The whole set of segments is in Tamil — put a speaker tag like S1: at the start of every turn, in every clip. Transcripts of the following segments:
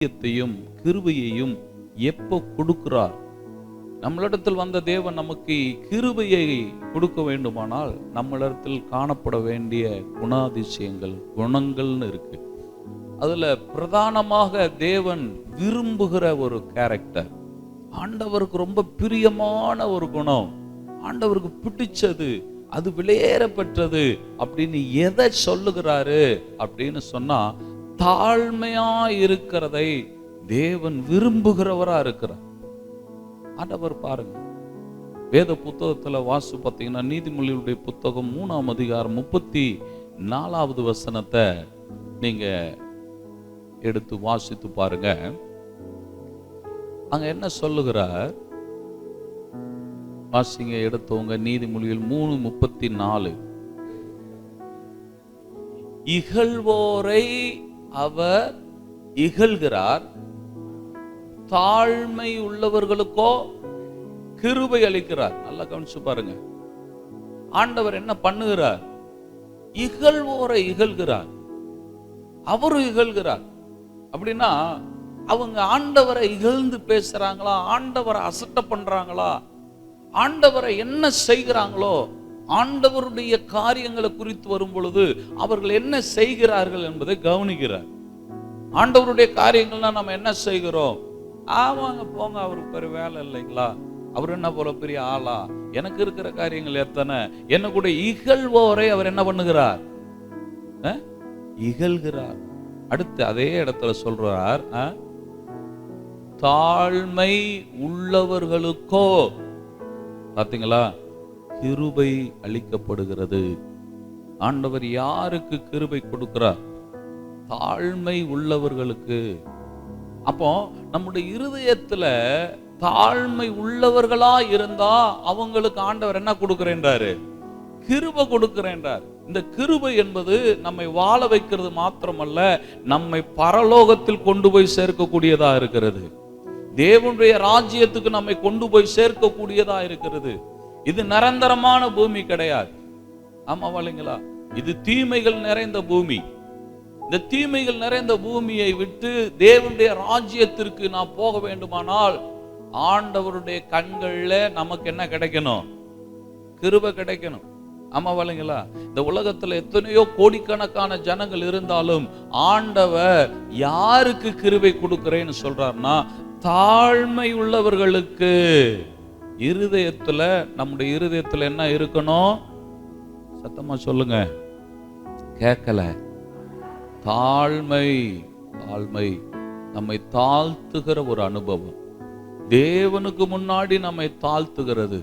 S1: கிருபையையும் எப்போ கொடுக்கிறார்? நம்மளிடத்தில் வந்த தேவன் நமக்கு கிருபையை கொடுக்க வேண்டுமானால் நம்மளிடத்தில் காணப்பட வேண்டிய குணாதிசயங்கள், குணங்கள்னு இருக்கு. அதுல பிரதானமாக தேவன் விரும்புகிற ஒரு கேரக்டர், ஆண்டவருக்கு ரொம்ப பிரியமான ஒரு குணம், ஆண்டவருக்கு பிடிச்சது, அது விலையேற பெற்றது அப்படின்னு எதை சொல்லுகிறாரு அப்படின்னு சொன்னா, தாழ்மையா இருக்கிறதை தேவன் விரும்புகிறவரா இருக்கிறார். ஆண்டவர் பாருங்க, வேத புத்தகத்துல வாசு பார்த்தீங்கன்னா, நீதிமொழிகளுடைய புத்தகம் 3ஆம் அதிகாரம் 34வது வசனத்தை நீங்க எடுத்து வாசித்து பாருங்க. அங்க என்ன சொல்லுகிறார்? வாசிங்க எடுத்தவங்க. நீதிமொழிகள் 3:34. இகழ்வோரை அவர் இகழ்கிறார், தாழ்மை உள்ளவர்களுக்கோ கிருபை அளிக்கிறார். நல்லா கவனிச்சு பாருங்க. ஆண்டவர் என்ன பண்ணுகிறார்? இகழ்வோரை இகழ்கிறார், அவரும் இகழ்கிறார். அப்படின்னா அவங்க ஆண்டவரை இகழ்ந்து பேசுறாங்களா, ஆண்டவரை அசட்டை பண்றாங்களா, ஆண்டவரை என்ன செய்கிறாங்களோ, ஆண்டவருடைய காரியங்களை குறித்து வரும் பொழுது அவர்கள் என்ன செய்கிறார்கள் என்பதை கவனிக்கிறார். ஆண்டவருடைய காரியங்கள்னா நம்ம என்ன செய்கிறோம்? ஆமாங்க போங்க, அவருக்கு பெரிய வேலை இல்லைங்களா, அவர் என்ன போல பெரிய ஆளா, எனக்கு இருக்கிற காரியங்கள் எத்தனை, என்ன கூட இகழ்வோரை அவர் என்ன பண்ணுகிறார்? இகழ்கிறார். அடுத்து அதே இடத்துல சொல்றார், தாழ்மை உள்ளவர்களுக்கோ பாத்தீங்களா கிருபை அளிக்கப்படுகிறது. ஆண்டவர் யாருக்கு கிருபை கொடுக்கிறார்? தாழ்மை உள்ளவர்களுக்கு. அப்போ நம்முடைய இருதயத்துல தாழ்மை உள்ளவர்களா இருந்தா அவங்களுக்கு ஆண்டவர் என்ன கொடுக்கிறேன்றாரு? கிருபை கொடுக்கிறேன்றார். இந்த கிருபை என்பது நம்மை வாழ வைக்கிறது மாத்திரமல்ல, நம்மை பரலோகத்தில் கொண்டு போய் சேர்க்கக்கூடியதா இருக்கிறது. தேவனுடைய ராஜ்யத்துக்கு நம்மை கொண்டு போய் சேர்க்கக்கூடியதா இருக்கிறது. இது நிரந்தரமான பூமி கிடையாது. ஆமா இல்லைங்களா? இது தீமைகள் நிறைந்த பூமி. இந்த தீமைகள் நிறைந்த பூமியை விட்டு தேவனுடைய ராஜ்யத்திற்கு நாம் போக வேண்டுமானால் ஆண்டவருடைய கண்கள்ல நமக்கு என்ன கிடைக்கணும்? கிருபை கிடைக்கணும். ஆமா இல்லைங்களா? இந்த உலகத்துல எத்தனையோ கோடிக்கணக்கான ஜனங்கள் இருந்தாலும் ஆண்டவர் யாருக்கு கிருபை கொடுக்கிறேன்னு சொல்றாருன்னா, தாழ்மை உள்ளவர்களுக்கு. இருதயத்துல, நம்முடைய இருதயத்துல என்ன இருக்கணும்? சத்தமா சொல்லுங்க, கேட்கல. தாழ்மை. தாழ்மை நம்மை தாழ்த்துகிற ஒரு அனுபவம். தேவனுக்கு முன்னாடி நம்மை தாழ்த்துகிறது.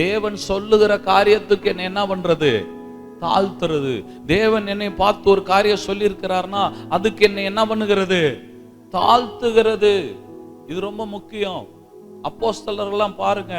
S1: தேவன் சொல்லுகிற காரியத்துக்கு என்ன பண்றது? தாழ்த்துறது. தேவன் என்னை பார்த்து ஒரு காரியம் சொல்லி இருக்கிறார்னா அதுக்கு என்ன என்ன பண்ணுகிறது? தாழ்த்துகிறது. இது ரொம்ப முக்கியம். அப்போஸ்தலர்கள்லாம் பாருங்க,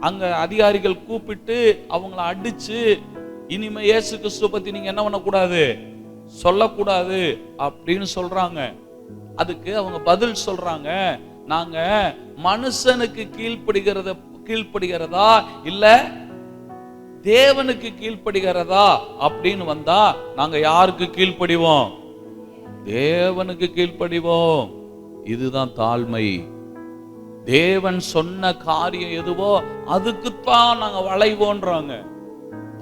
S1: அங்க அதிகாரிகள் கூப்பிட்டு அவங்கள அடிச்சு, இனிமே இயேசு கிறிஸ்துவை பத்தி நீங்க என்ன பண்ணக்கூடாது, சொல்லக்கூடாது அப்படின்னு சொல்றாங்க. அதுக்கு அவங்க பதில் சொல்றாங்க, நாங்க மனுஷனுக்கு கீழ்ப்படுகிறதா இல்ல தேவனுக்கு கீழ்ப்படுகிறதா அப்படின்னு வந்தா நாங்க யாருக்கு கீழ்ப்படிவோம்? தேவனுக்கு கீழ்ப்படிவோம். இதுதான் தாழ்மை. தேவன் சொன்ன காரியம் எதுவோ அதுக்குத்தான் நாங்க வளைவோன்றாங்க,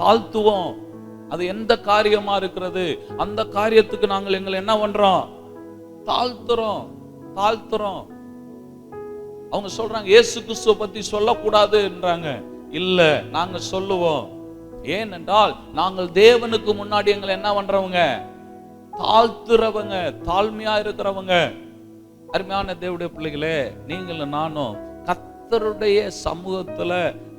S1: தாழ்த்துவோம். அது எந்த காரியமா இருக்கிறது அந்த காரியத்துக்கு நாங்கள் எங்களை என்ன பண்றோம்? தாழ்த்துறோம். அவங்க சொல்றாங்க இயேசு கிறிஸ்துவை பத்தி சொல்லக்கூடாதுன்றாங்க. இல்ல, நாங்க சொல்லுவோம். ஏனென்றால் நாங்கள் தேவனுக்கு முன்னாடி எங்களை என்ன பண்றவங்க? தாழ்த்துறவங்க, தாழ்மையா இருக்கிறவங்க. அருமையான தேவனுடைய பிள்ளைகளே, நீங்களும் நானும் கர்த்தருடைய சமூகத்துல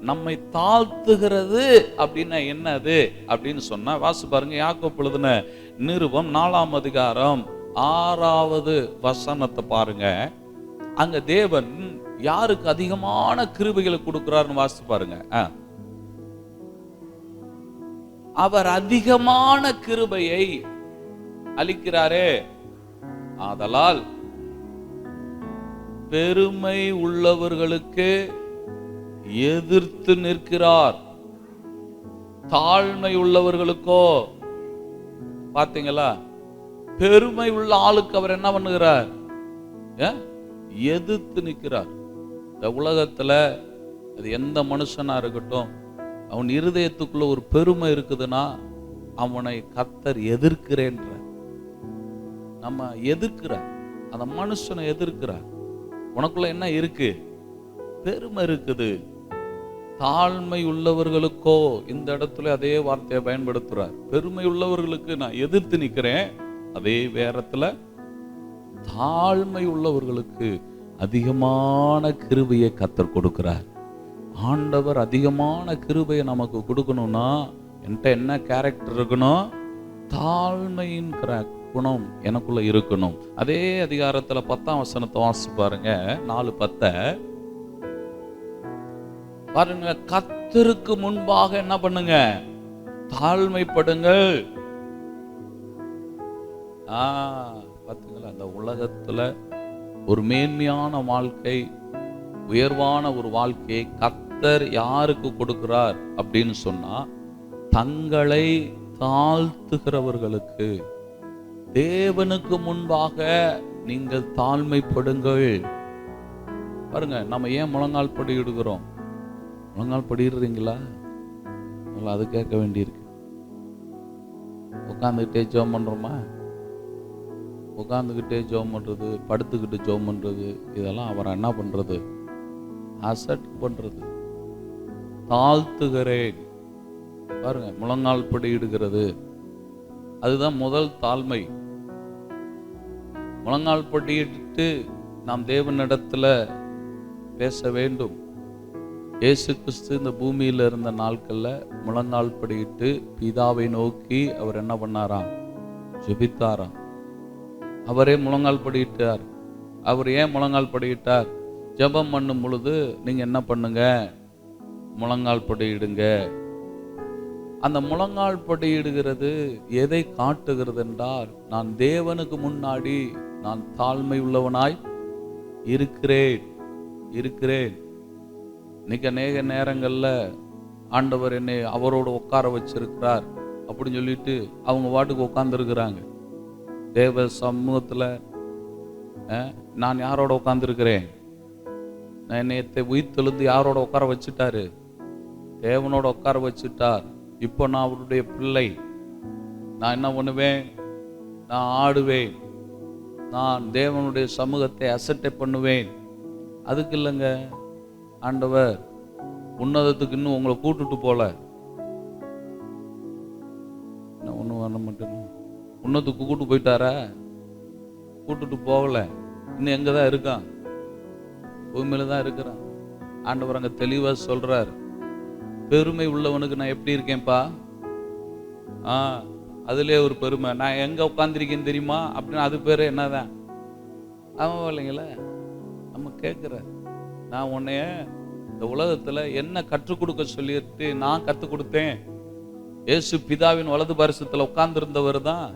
S1: நம்மை தாழ்த்துகிறது அப்படின்னா என்னது அப்படின்னு சொன்னா, வாசி பாருங்க. யாக்கோபு எழுதின நிருபம் 4ஆம் அதிகாரம் 6வது வசனத்தை பாருங்க. அங்க தேவன் யாருக்கு அதிகமான கிருபைகளை கொடுக்கிறார்னு வாசித்து பாருங்க. அவர் அதிகமான கிருபையை அளிக்கிறாரே, ஆதலால் பெருமை உள்ளவர்களுக்கு எதிர்த்து நிற்கிறார், தாழ்மை உள்ளவர்களுக்கோ. பாத்தீங்களா? பெருமை உள்ள ஆளுக்கு அவர் என்ன பண்ணுகிறார்? எதிர்த்து நிற்கிறார். இந்த உலகத்துல அது எந்த மனுஷனா இருக்கட்டும், அவன் இருதயத்துக்குள்ள ஒரு பெருமை இருக்குதுன்னா அவனை கர்த்தர் எதிர்க்கிறேன்ற. நம்ம எதிர்க்கிறார், அந்த மனுஷனை எதிர்க்கிறார். உனக்குள்ள என்ன இருக்கு? பெருமை இருக்குது. தாழ்மை உள்ளவர்களுக்கோ, இந்த இடத்துல அதே வார்த்தையை பயன்படுத்துறார். பெருமை உள்ளவர்களுக்கு நான் எதிர்த்து நிற்கிறேன், அதே வேரத்துல தாழ்மை உள்ளவர்களுக்கு அதிகமான கிருபையை கர்த்தர் கொடுக்கிறார். ஆண்டவர் அதிகமான கிருபையை நமக்கு கொடுக்கணும்னா என்கிட்ட என்ன கேரக்டர் இருக்கணும்? தாழ்மையின் குணம் எனக்குள்ள இருக்கணும். அதே அதிகாரத்துல 10ஆம் வசனத்தை வாசி பாருங்க, 4:10 பாருங்க. கர்த்தருக்கு முன்பாக என்ன பண்ணுங்க? தாழ்மைப்படுங்கள். பாத்தீங்களா, அந்த உலகத்துல ஒரு மேன்மையான வாழ்க்கை, உயர்வான ஒரு வாழ்க்கையை கர்த்தர் யாருக்கு கொடுக்கிறார் அப்படின்னு சொன்னா, தங்களை தாழ்த்துகிறவர்களுக்கு. தேவனுக்கு முன்பாக நீங்கள் தாழ்மைப்படுங்கள். பாருங்க, நம்ம ஏன் முழங்கால் படியிடுகிறோம்? முழங்கால் படிடுறீங்களா? அது கேட்க வேண்டியிருக்கு. உட்காந்துக்கிட்டே ஜெபம் பண்றோமா? உட்காந்துக்கிட்டே ஜெபம் பண்றது, படுத்துக்கிட்டு ஜெபம் பண்றது, இதெல்லாம் அவரை என்ன பண்றது? அசட் பண்றது. தாழ்த்துகிறேன். பாருங்க, முழங்கால் படியிடுகிறது, அதுதான் முதல் தாழ்மை. முழங்கால் படியிட்டு நாம் தேவனிடத்துல பேச வேண்டும். இயேசு கிறிஸ்து இந்த பூமியில இருந்த நாட்கள்ல முழங்கால் படியிட்டு பிதாவை நோக்கி அவர் என்ன பண்ணாராம்? ஜெபித்தாராம். அவரே முழங்கால் படியிட்டார். அவர் ஏன் முழங்கால் படியிட்டார்? ஜெபம் பண்ணும் பொழுது நீங்க என்ன பண்ணுங்க? முழங்கால் படியிடுங்க. அந்த முழங்கால் படியிடுகிறது எதை காட்டுகிறது என்றால், நான் தேவனுக்கு முன்னாடி நான் தாழ்மை உள்ளவனாய் இருக்கிறேன். இன்னைக்கு அநேக நேரங்கள்ல ஆண்டவர் என்னை அவரோட உட்கார வச்சிருக்கிறார் அப்படின்னு சொல்லிட்டு அவங்க வாட்டுக்கு உட்கார்ந்து இருக்கிறாங்க. தேவ சமூகத்துல நான் யாரோட உட்கார்ந்துருக்கிறேன்? நான் என்னை உயிர்த்தெழுந்து யாரோட உட்கார வச்சுட்டாரு? தேவனோட உட்கார வச்சுட்டார். இப்போ நான் அவருடைய பிள்ளை. நான் என்ன பண்ணுவேன்? நான் ஆடுவேன். நான் தேவனுடைய சமூகத்தை அசட்டை பண்ணுவேன். அதுக்கு இல்லைங்க, ஆண்டவர் உன்னதத்துக்கு இன்னும் உங்களை கூட்டுட்டு போல. ஒன்றும் வர மாட்டேங்க. உன்னதத்துக்கு கூட்டு போயிட்டாரா? கூட்டுட்டு போகல. இன்னும் எங்க தான் இருக்கான்? பூமியில தான் இருக்கிறான். ஆண்டவர் அங்க தெளிவா சொல்றார், பெருமை உள்ளவனுக்கு நான் எப்படி இருக்கேன்ப்பா? அதுலயே ஒரு பெருமை. நான் எங்க உட்காந்துருக்கேன்னு தெரியுமா அப்படின்னு அது பேரு என்னதான்? ஆமா இல்லைங்களா? நம்ம கேட்கிற, நான் உன்னைய இந்த உலகத்துல என்ன கற்றுக் கொடுக்க சொல்லிட்டு நான் கற்றுக் கொடுத்தேன். இயேசு பிதாவின் வலது பரிசத்துல உட்கார்ந்து இருந்தவர் தான்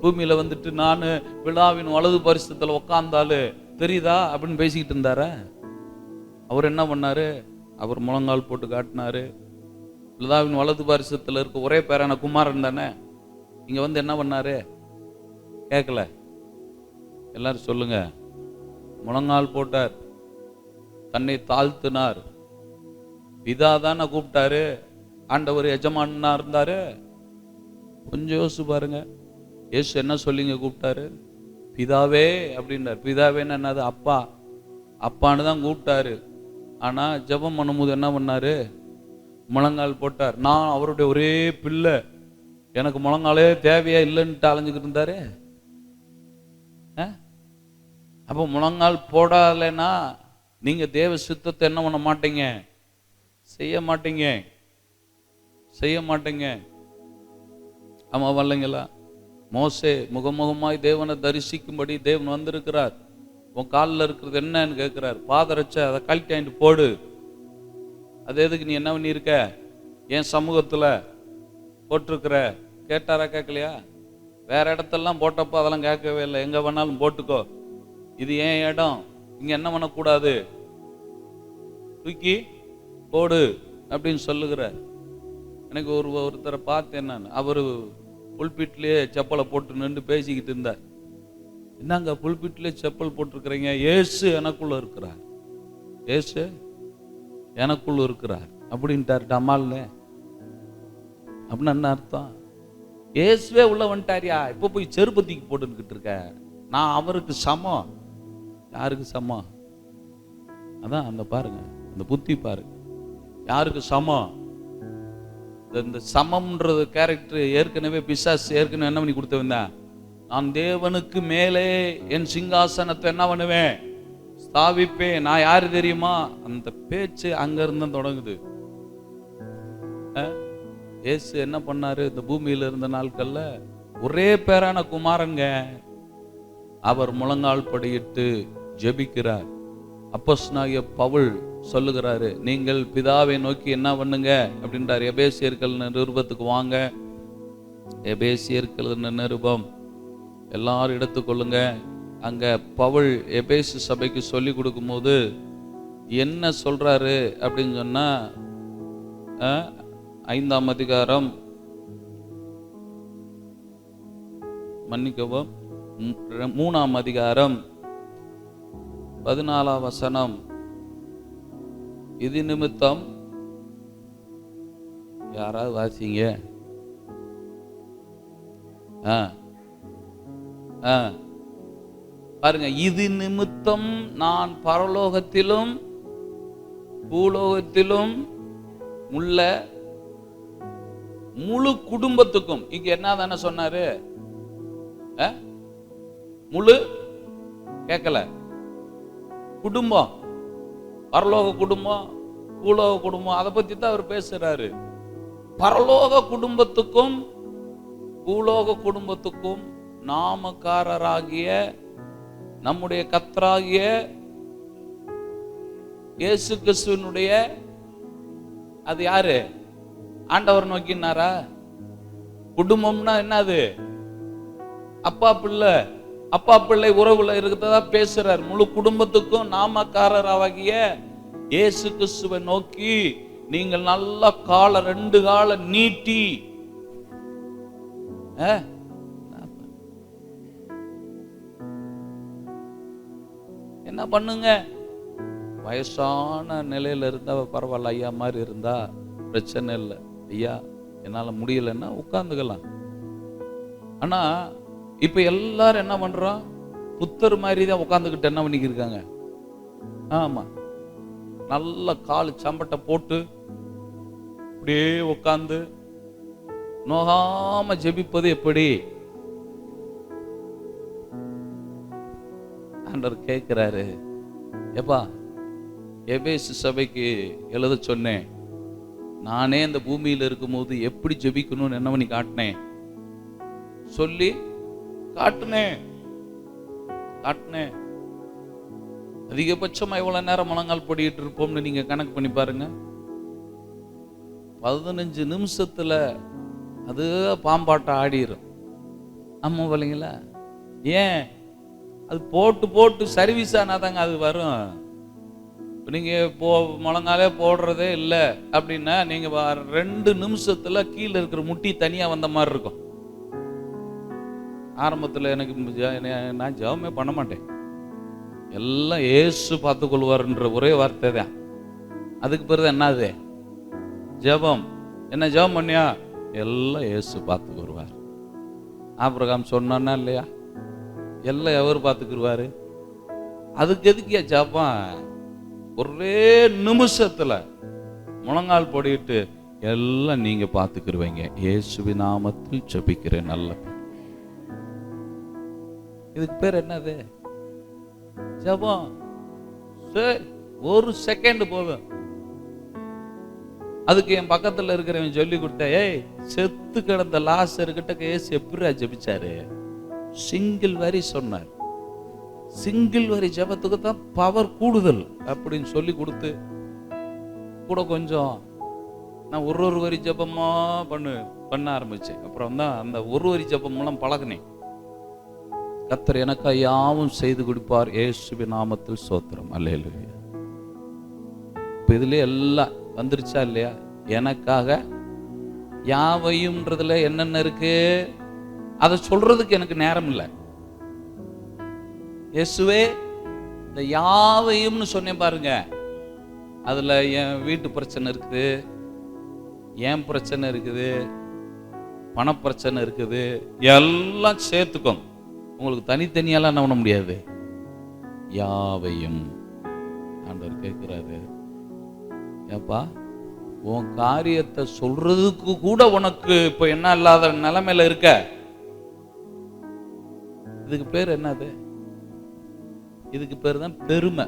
S1: பூமியில வந்துட்டு நான் பிதாவின் வலது பரிசத்துல உட்கார்ந்தாலு தெரியுதா அப்படின்னு பேசிக்கிட்டு இருந்தார. அவர் என்ன பண்ணாரு? அவர் முழங்கால் போட்டு காட்டினாரு. பிதாவின் வலது பரிசத்துல இருக்க ஒரே பேரான குமாரன் தானே. இங்க வந்து என்ன பண்ணாரு? கேட்கல. எல்லாரும் சொல்லுங்க. முழங்கால் போட்டார், தன்னை தாழ்த்தினார். பிதா தானே கூப்பிட்டாரு. ஆண்டவர் எஜமானா இருந்தாரு. கொஞ்சம் யோசிச்சு பாருங்க. இயேசு என்ன சொல்லிங்க கூப்பிட்டாரு? பிதாவே அப்படின்னார். பிதாவேன்னு என்னது? அப்பா. அப்பான்னு தான் கூப்பிட்டாரு. ஆனா ஜெபம் பண்ணும்போது என்ன பண்ணாரு? முழங்கால் போட்டார். நான் அவருடைய ஒரே பிள்ளை, எனக்கு முழங்காலே தேவையா இல்லைன்ட்டு அலைஞ்சுக்கிட்டு இருந்தாரு. அப்போ முழங்கால் போடலைன்னா நீங்க தேவ சித்தத்தை என்ன பண்ண மாட்டீங்க? செய்ய மாட்டீங்க. ஆமா வரலைங்களா? மோசே முகமுகமாய் தேவனை தரிசிக்கும்படி தேவன் வந்திருக்கிறார். உன் காலில் இருக்கிறது என்னன்னு கேட்கிறார். பாதரச்ச அதை கழட்டி போடு. அது எதுக்கு? நீ என்ன பண்ணியிருக்க? என் சமூகத்துல போட்டிருக்கிற. கேட்டாரா? கேட்கலையா? வேற இடத்தெல்லாம் போட்டப்போ அதெல்லாம் கேட்கவே இல்லை. எங்க வேணாலும் போட்டுக்கோ, இது ஏன் இடம், இங்க என்ன பண்ணக்கூடாது, தூக்கி போடு அப்படின்னு சொல்லுகிறார். எனக்கு ஒருத்தரை பார்த்தேன் நான். அவரு புல்பிட்லயே செப்பலை போட்டு நின்று பேசிக்கிட்டு இருந்தார். என்னங்க புல்பிட்ல செப்பல் போட்டிருக்கிறீங்க? இயேசு எனக்குள்ள இருக்கிறார், இயேசு எனக்குள்ள இருக்கிறார் அப்படின்ட்டார் டமால்ல. அப்படின்னு என்ன அர்த்தம்? இயேசுவே உள்ள வந்துட்டாரியா, இப்போ போய் செருப்பத்திக்கு போட்டுக்கிட்டு இருக்க? நான் அவருக்கு சமம். யாருக்கு சமம்? அதான் அந்த பாருங்க, அந்த புத்தி பாருங்க, யாருக்கு சமம்? இந்த சமம்ன்றது கேரக்டர் ஏற்கனவே பிசாசு ஏற்கனவே என்ன பண்ணி கொடுத்தவன்? நான் தேவனுக்கு மேலே என் சிங்காசனத்தை என்ன பண்ணுவேன்? ஸ்தாபிப்பேன். நான் யாரு தெரியுமா? அந்த பேச்சு அங்க இருந்து தொடங்குது. இயேசு என்ன பண்ணாரு? இந்த பூமியில இருந்த நாட்கள்ல ஒரே பேரான குமாரங்க, அவர் முழங்கால் படியிட்டு ஜெபிக்கிறார். அப்போஸ்தலனாகிய பவுல் சொல்லுகிறாரு, நீங்கள் பிதாவை நோக்கி என்ன பண்ணுங்க அப்படின்றார். எபேசியர்கள் நிருபத்துக்கு வாங்க. எபேசியர்கள் நிருபம் எல்லாரும் எடுத்துக்கொள்ளுங்க. அங்க பவுல் எபேசு சபைக்கு சொல்லி கொடுக்கும் போது என்ன சொல்றாரு அப்படின்னு சொன்னா, 5ஆம் அதிகாரம், மன்னிக்கவும் 3ஆம் அதிகாரம் 14ஆம் வசனம். இது நிமித்தம், யாராவது வாசிங்க. பாருங்க, இது நிமித்தம் நான் பரலோகத்திலும் பூலோகத்திலும் உள்ள முழு குடும்பத்துக்கும், இங்க என்ன தானே சொன்னாரு? முழு கேட்கல, குடும்பம், பரலோக குடும்பம் பூலோக குடும்பம், அதை பத்தி தான் அவர் பேசுறாரு. பரலோக குடும்பத்துக்கும் பூலோக குடும்பத்துக்கும் நாமக்காரராகிய நம்முடைய கர்த்தராகிய இயேசு கிறிஸ்துவினுடைய, அது யாரு? ஆண்டவர் நோக்கினாரா? குடும்பம்னா என்னது? அப்பா பிள்ளை, அப்பா பிள்ளை உறவுல இருக்கிறதா பேசுறார். முழு குடும்பத்துக்கும் நாமக்காரராகிய இயேசு கிறிஸ்துவை நோக்கி நீங்கள் நல்ல கால 2 கால நீட்டி என்ன பண்ணுங்க? வயசான நிலையில இருந்தா பரவாயில்ல, ஐயா மாதிரி இருந்தா பிரச்சனை இல்லை. ஐயா என்னால முடியலன்னா உட்கார்ந்துக்கலாம். ஆனா இப்ப எல்லாரும் என்ன பண்றோம்? புத்தர் மாதிரி தான் உட்கார்ந்துக்கிட்டு என்ன பண்ணிக்கிருக்காங்க? ஆமா, நல்ல கால் சம்பட்டை போட்டு அப்படியே உட்கார்ந்து நோகாம ஜெபிப்பது எப்படி? ஆண்டவர் கேட்கிறாரு, எப்பா எபேசு சபைக்கு எழுத சொன்னேன், நானே இந்த பூமியில இருக்கும்போது எப்படி ஜெபிக்கணும்னு என்ன பண்ணி காட்டினேன், சொல்லி காட்டுனேன். அதிகபட்சமா எவ்வளவு நேரம் முழங்கால் படிட்டு இருப்போம்னு நீங்க கணக்கு பண்ணி பாருங்க. 15 நிமிஷத்துல அது பாம்பாட்டம் ஆடிரும். ஆமா இல்லைங்களா? ஏன்? அது போட்டு போட்டு சர்வீஸ் ஆனாதாங்க அது வரும். நீங்க முழங்காலே போடுறதே இல்லை அப்படின்னா நீங்க 2 நிமிஷத்துல கீழே இருக்கிற முட்டி தனியா வந்த மாதிரி இருக்கும். ஆரம்பத்தில் எனக்கு நான் ஜெபமே பண்ண மாட்டேன், எல்லாம் ஏசு பார்த்துக்கொள்வார்ன்ற ஒரே வார்த்தை தான். அதுக்கு பிறகு என்னது ஜெபம்? என்ன ஜெபம் பண்ணியா? எல்லாம் ஏசு பார்த்துக்குருவார். ஆபிரகாம் சொன்னான்னா இல்லையா? எல்லாம் எவர் பார்த்துக்குருவாரு. அதுக்கு எதுக்கியா ஜெபம்? ஒரே நிமிஷத்துல முழங்கால் போடிட்டு எல்லாம் நீங்க பார்த்துக்குருவீங்க. இயேசுவின் நாமத்தில் ஜெபிக்கிறேன். நல்ல இதுக்கு பேர் என்னது? ஜெபம். ஒரு செகண்ட் போதும். அதுக்கு என் பக்கத்துல இருக்கிறவன் சொல்லி கொடுத்த, ஏய் செத்து கிடந்த லாசர்கிட்ட இயேசு எப்படி ஜெபிச்சாரு? சிங்கிள் வரி சொன்னார். சிங்கிள் வரி ஜெபத்துக்கு தான் பவர் கூடுதல் அப்படின்னு சொல்லி கொடுத்து கூட கொஞ்சம் நான் ஒரு வரி ஜெபமா பண்ண ஆரம்பிச்சேன். அப்புறம் தான் அந்த ஒரு வரி ஜெபமெல்லாம் பழகினேன். கர்த்தர் எனக்கு யாவும் செய்து கொடுப்பார். இயேசுவின் நாமத்தில் ஸ்தோத்திரம். அல்லேலூயா. இப்ப இதுல எல்லாம் வந்துருச்சா இல்லையா? எனக்காக யாவையும்ன்றதுல என்னென்ன இருக்கு அதை சொல்றதுக்கு எனக்கு நேரம் இல்லை. இயேசுவே இந்த யாவையும்னு சொன்னேன் பாருங்க, அதுல என் வீட்டு பிரச்சனை இருக்குது, என் பிரச்சனை இருக்குது, பணப்பிரச்சனை இருக்குது, எல்லாம் சேர்த்துக்கோங்க. உங்களுக்கு தனித்தனியெல்லாம் என்ன பண்ண முடியாது. யாவையும் ஆண்டவர் கேட்கிறாரு, ஏப்பா உன் காரியத்தை சொல்றதுக்கு கூட உனக்கு இப்ப என்ன இல்லாத நிலைமையில இருக்க. இதுக்கு பேர் என்னது? இதுக்கு பேர் தான் பெருமை.